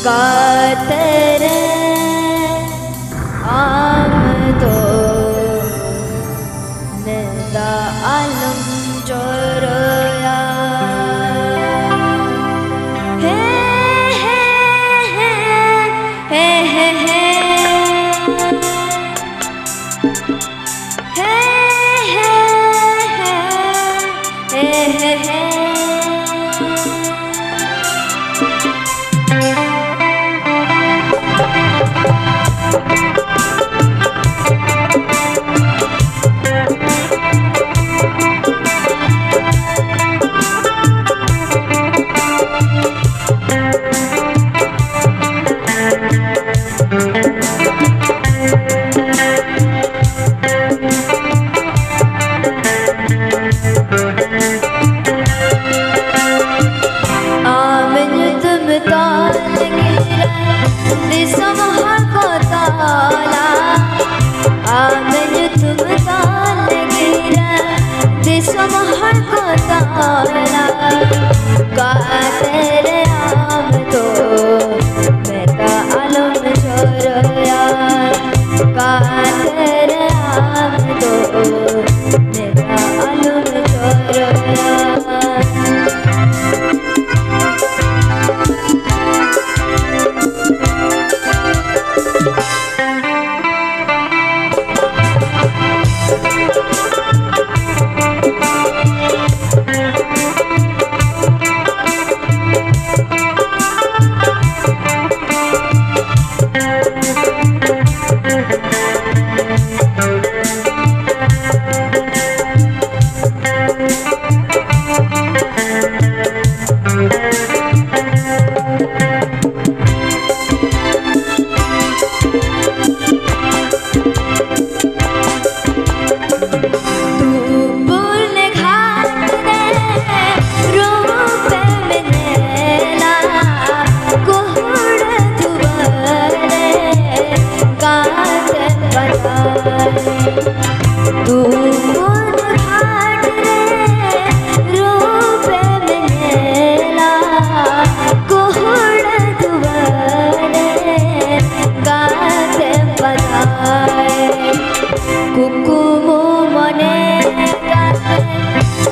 गातरे आमदो नदा आलम जोरोया हे हे हे हे हे हे हे हे हे गातरे आम तो मेरा आलम छोरोया गातरे आम तो मेरा आलम छोरोया तू मुन घाट रे रूप मिलेला कोहड़ दुआरे गाते बधाए कुकुम मने गाते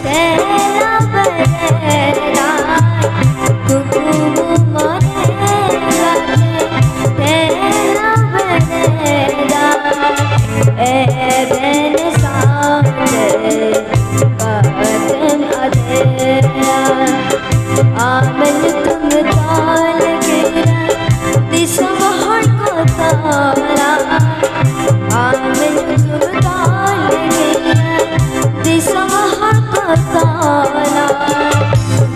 तेरा बरेला कुकुम मने गाते तेरा बरेला एबन सामने बातन अधेरा आमन तुम ताल गिरा दिशमहर को तारा आमन तुम ताल गिरा दिशमहर को तारा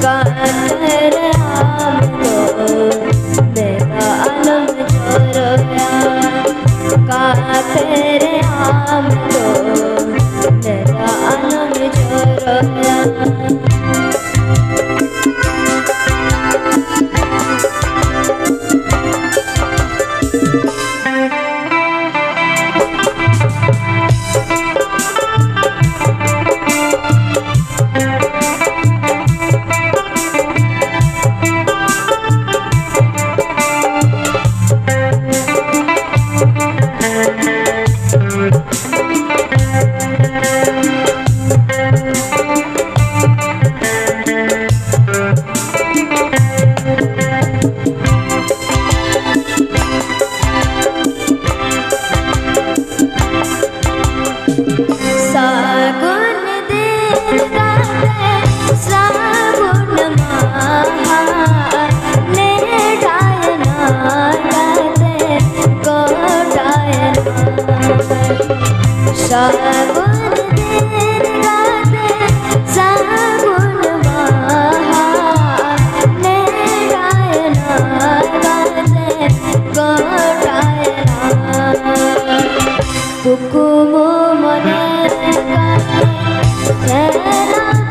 गातरे आम तो मेरा आलम छोरोया गातरे आम तो मेरा आलम छोरोया सागुन दिन गाते सागुन महा ने गायना गाते गोटायना सागुन दिन गाते सागुन महा ने गायना गाते गोटायना कुकुम मने तेरा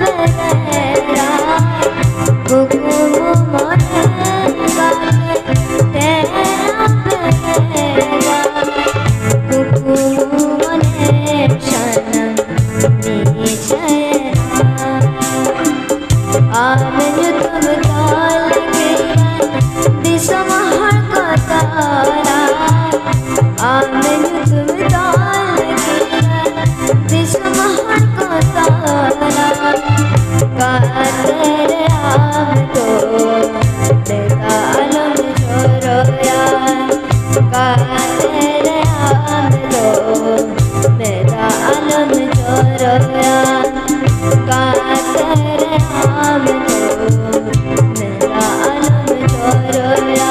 बरेरा कुकुम मने गाते तेरा बरेरा कुकुम मने सनम नीच मेरा आलम जोरोया कातर हमको मेरा आलम जोरोया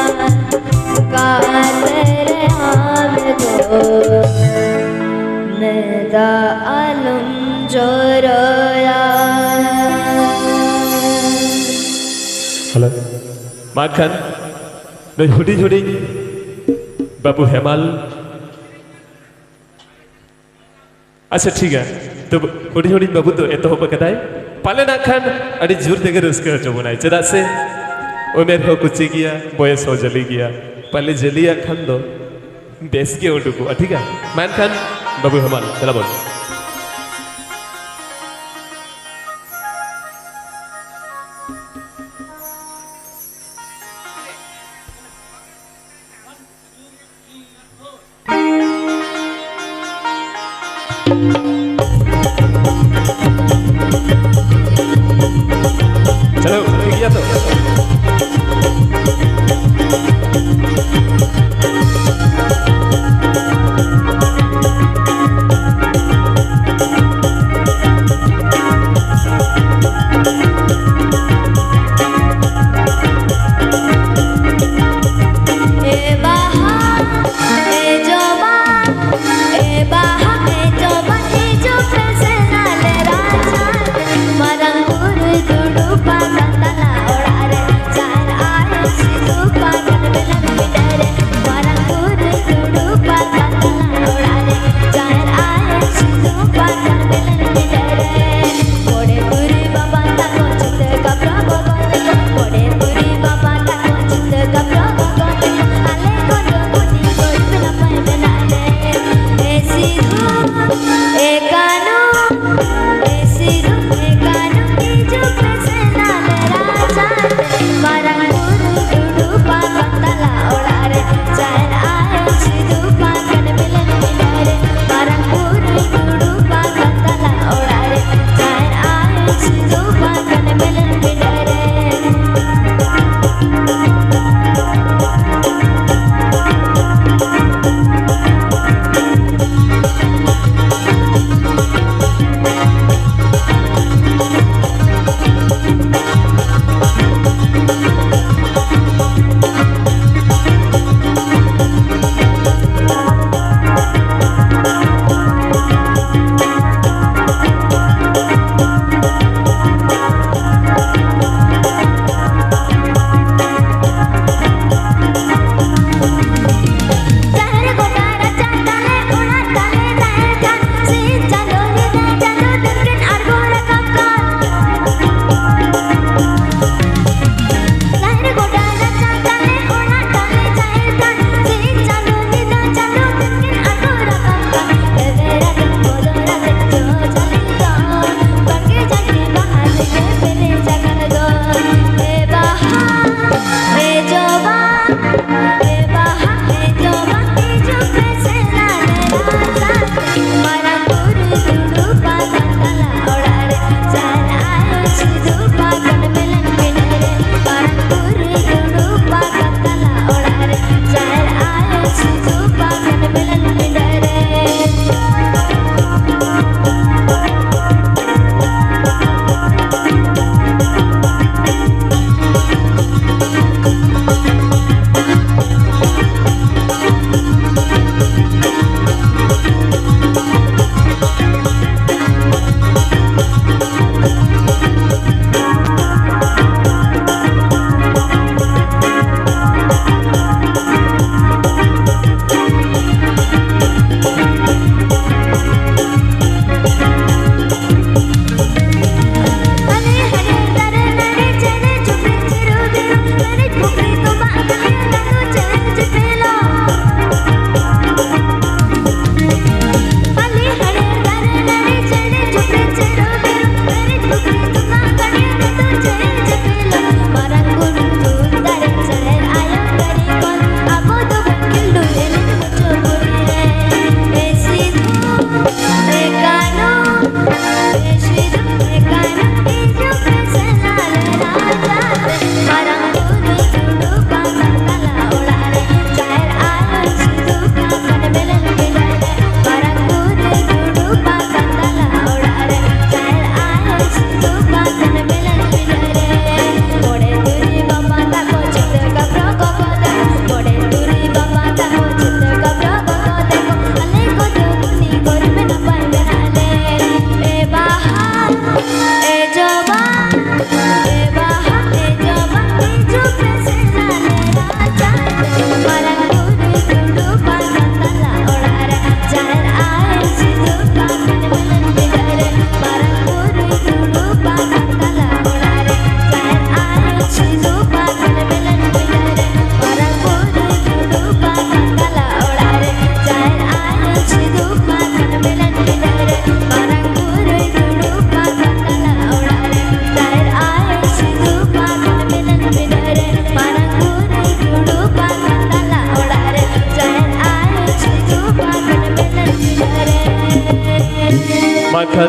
कातर हमको मेरा आलम जोरोया। हेलो मान खान नई हुडी हुडी बाबू हेमाल अच्छा ठीक है तो हुडी हुडी बाबू तो एतो बकदाय पाले ना खान अड़ी जोर देगे रस्के जो बनाई चदा से उमेर हो कुछ किया बयस हो जली गया पाले जलिया खान दो बेस के उठुको ठीक है मान खान बाबू हेमाल चला बोल चलो ठीक है तो